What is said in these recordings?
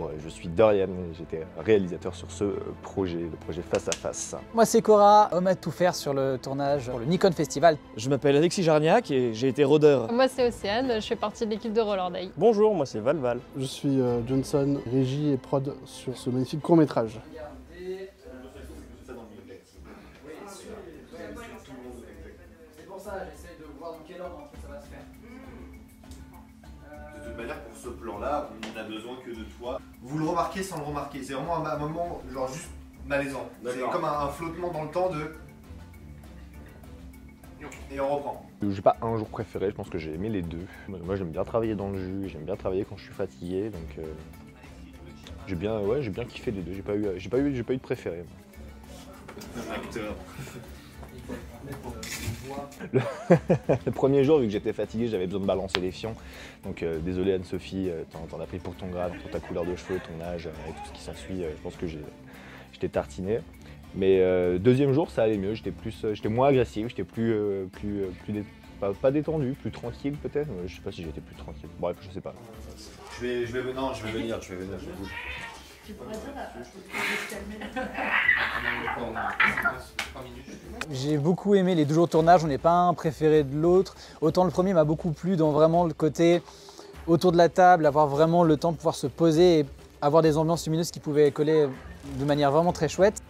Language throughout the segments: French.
Bonjour, je suis Dorian et j'étais réalisateur sur ce projet, le projet Face à Face. Moi c'est Cora, homme à tout faire sur le tournage pour le Nikon Festival. Je m'appelle Alexis Jarniac et j'ai été rôdeur. Moi c'est Océane, je fais partie de l'équipe de Roller Day. Bonjour, moi c'est Valval. Je suis Johnson, régie et prod sur ce magnifique court-métrage. C'est pour ça, j'essaie de voir dans quel ordre ça va se faire. De toute manière, pour ce plan-là, on n'a besoin que de toi. Vous le remarquez sans le remarquer. C'est vraiment un moment, genre juste malaisant. C'est comme un flottement dans le temps de... Et on reprend. J'ai pas un jour préféré, je pense que j'ai aimé les deux. Moi j'aime bien travailler dans le jus, j'aime bien travailler quand je suis fatigué, donc j'ai bien kiffé les deux. J'ai pas eu de préféré. Acteur. Le premier jour, vu que j'étais fatigué, j'avais besoin de balancer les fions. Donc désolé Anne-Sophie, t'en as pris pour ton grade, pour ta couleur de cheveux, ton âge et tout ce qui s'ensuit. Je pense que j'étais tartiné. Mais deuxième jour, ça allait mieux. J'étais moins agressif, j'étais pas détendu, plus tranquille peut-être. Je sais pas si j'étais plus tranquille. Bref, je sais pas. Je vais venir. Tu pourrais dire J'ai beaucoup aimé les deux jours de tournage, on n'est pas un préféré de l'autre. Autant le premier m'a beaucoup plu dans vraiment le côté autour de la table, avoir vraiment le temps de pouvoir se poser et avoir des ambiances lumineuses qui pouvaient coller de manière vraiment très chouette.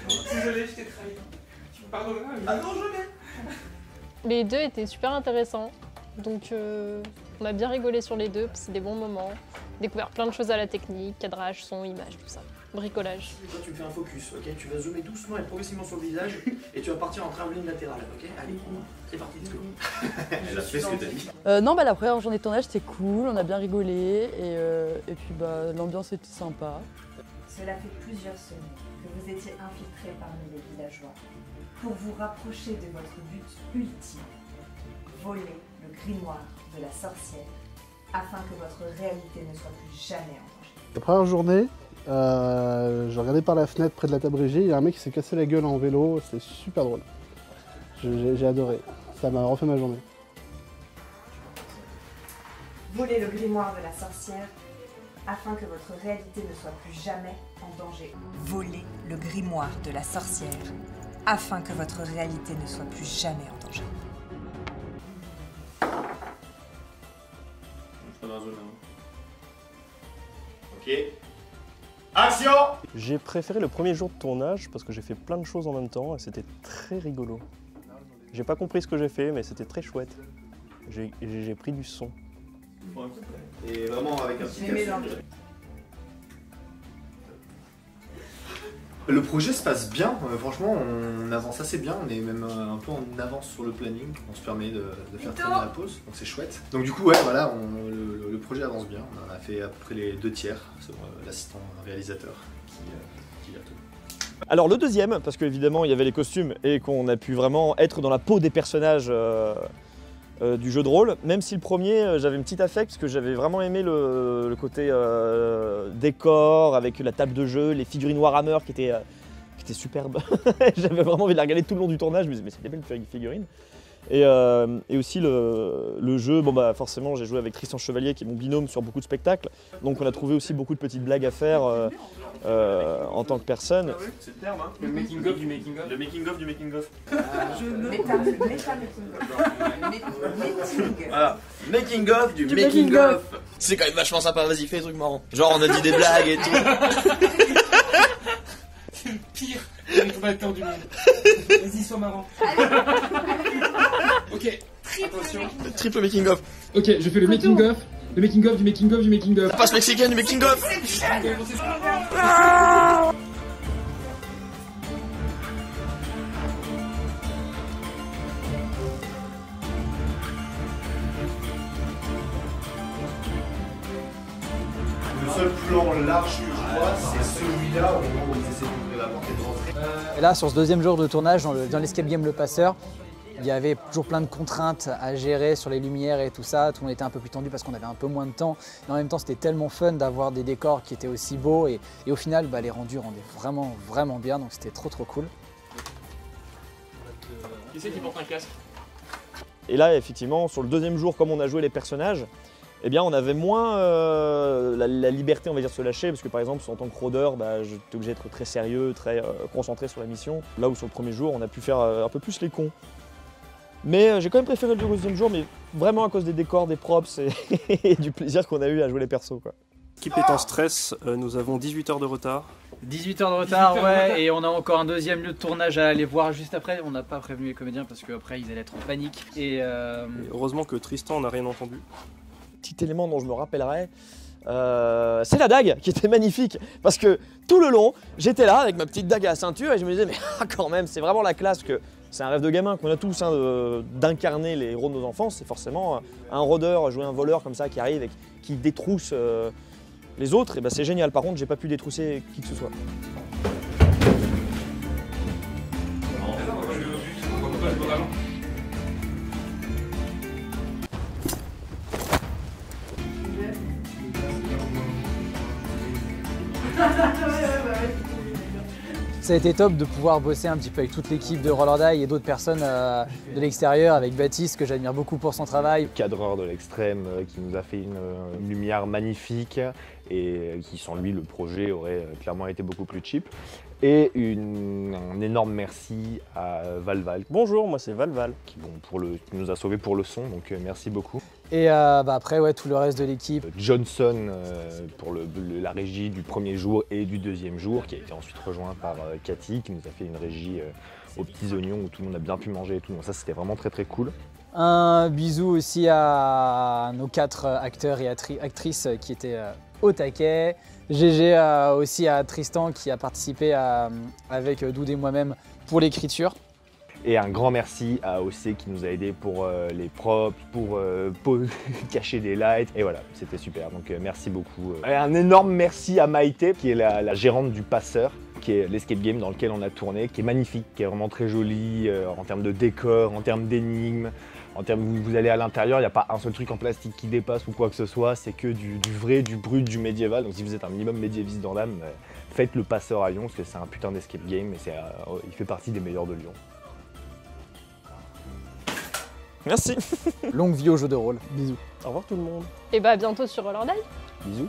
Désolé, je t'ai trahi. Tu me pardonneras. Ah non, je l'ai. Les deux étaient super intéressants, donc on a bien rigolé sur les deux, c'est des bons moments. Découvert plein de choses à la technique, cadrage, son, image, tout ça. Bricolage. Toi, tu me fais un focus, ok? Tu vas zoomer doucement et progressivement sur le visage et tu vas partir en trampoline latérale, ok? Allez, c'est parti, let's go. Elle a fait ce que t'as dit. Non, la première journée de tournage c'était cool, on a bien rigolé et puis l'ambiance était sympa. Cela fait plusieurs semaines que vous étiez infiltrés parmi les villageois pour vous rapprocher de votre but ultime, voler le grimoire de la sorcière afin que votre réalité ne soit plus jamais en danger. La première journée, je regardais par la fenêtre près de la table régie, il y a un mec qui s'est cassé la gueule en vélo, c'était super drôle. J'ai adoré, ça m'a refait ma journée. Voler le grimoire de la sorcière afin que votre réalité ne soit plus jamais en danger. Voler le grimoire de la sorcière afin que votre réalité ne soit plus jamais en danger. Ok. Action! J'ai préféré le premier jour de tournage parce que j'ai fait plein de choses en même temps et c'était très rigolo. J'ai pas compris ce que j'ai fait mais c'était très chouette. J'ai pris du son. Et vraiment avec un petit café. Le projet se passe bien, franchement on avance assez bien, on est même un peu en avance sur le planning, on se permet de faire traîner la pause, donc c'est chouette. Donc du coup ouais voilà, le projet avance bien, on a fait à peu près les 2/3 selon l'assistant réalisateur qui gère tout. Alors le deuxième, parce qu'évidemment il y avait les costumes et qu'on a pu vraiment être dans la peau des personnages du jeu de rôle, même si le premier j'avais une petite affect parce que j'avais vraiment aimé le côté décor avec la table de jeu, les figurines Warhammer qui étaient superbes. J'avais vraiment envie de la regarder tout le long du tournage, mais c'est des belles figurines. Et aussi le jeu, bon bah forcément j'ai joué avec Tristan Chevalier qui est mon binôme sur beaucoup de spectacles, donc on a trouvé aussi beaucoup de petites blagues à faire en tant que personne. C'est le terme hein. Le making-of du making-of. Le making-of du making-of. Voilà. Making-of du making-of. C'est quand même vachement sympa, vas-y, fais des trucs marrants. Genre, on a dit des blagues et tout. C'est le pire animateur du monde. Vas-y, sois marrant. Ok, attention. Triple making-of. Ok, je fais le making-of. Le making-of du making-of du making-of. Passe mexicaine du making-of. Le seul plan large que je vois, c'est celui-là au moment où ils essaient d'ouvrir la porte et de rentrer. Et là sur ce deuxième jour de tournage, dans l'escape game Le Passeur, il y avait toujours plein de contraintes à gérer sur les lumières et tout ça. Tout le monde était un peu plus tendu parce qu'on avait un peu moins de temps. Et en même temps, c'était tellement fun d'avoir des décors qui étaient aussi beaux. Et au final, les rendus rendaient vraiment bien. Donc c'était trop cool. Qui c'est qui porte un casque? Et là, effectivement, sur le deuxième jour, comme on a joué les personnages, eh bien on avait moins la liberté, on va dire, de se lâcher, parce que par exemple en tant que rôdeur, j'étais obligé d'être très sérieux, très concentré sur la mission, là où sur le premier jour on a pu faire un peu plus les cons. Mais j'ai quand même préféré le deuxième jour, mais vraiment à cause des décors, des props et du plaisir qu'on a eu à jouer les persos, quoi. L'équipe est en stress, nous avons 18 heures de retard. 18 heures de retard, ouais, et on a encore un deuxième lieu de tournage à aller voir juste après. On n'a pas prévenu les comédiens parce qu'après ils allaient être en panique. Et heureusement que Tristan n'a rien entendu. Petit élément dont je me rappellerai, c'est la dague qui était magnifique, parce que tout le long j'étais là avec ma petite dague à la ceinture et je me disais mais quand même c'est vraiment la classe, que c'est un rêve de gamin qu'on a tous, hein, d'incarner les héros de nos enfants. C'est forcément un rôdeur, jouer un voleur comme ça qui arrive et qui détrousse les autres, et c'est génial. Par contre, j'ai pas pu détrousser qui que ce soit. ça a été top de pouvoir bosser un petit peu avec toute l'équipe de Roll or Die et d'autres personnes de l'extérieur, avec Baptiste que j'admire beaucoup pour son travail. Cadreur de l'extrême qui nous a fait une lumière magnifique et qui sans lui le projet aurait clairement été beaucoup plus cheap. Et un énorme merci à Valval. Bonjour, moi c'est Valval. Qui nous a sauvés pour le son, donc merci beaucoup. Et après, ouais, tout le reste de l'équipe. Johnson pour la régie du premier jour et du deuxième jour, qui a été ensuite rejoint par Cathy, qui nous a fait une régie aux petits oignons où tout le monde a bien pu manger et tout. Donc ça, c'était vraiment très très cool. Un bisou aussi à nos 4 acteurs et actrices qui étaient au taquet. GG aussi à Tristan qui a participé avec Doud et moi-même pour l'écriture. Et un grand merci à OC qui nous a aidés pour les props, pour cacher des lights. Et voilà, c'était super, donc merci beaucoup. Et un énorme merci à Maïté qui est la gérante du Passeur, qui est l'escape game dans lequel on a tourné, qui est magnifique, qui est vraiment très joli en termes de décor, en termes d'énigmes. En termes où vous allez à l'intérieur, il n'y a pas un seul truc en plastique qui dépasse ou quoi que ce soit, c'est que du vrai, du brut, du médiéval. Donc si vous êtes un minimum médiéviste dans l'âme, faites le Passeur à Lyon, parce que c'est un putain d'escape game et il fait partie des meilleurs de Lyon. Merci. Longue vie au jeu de rôle. Bisous. Au revoir tout le monde. Et à bientôt sur Roll or Die. Bisous.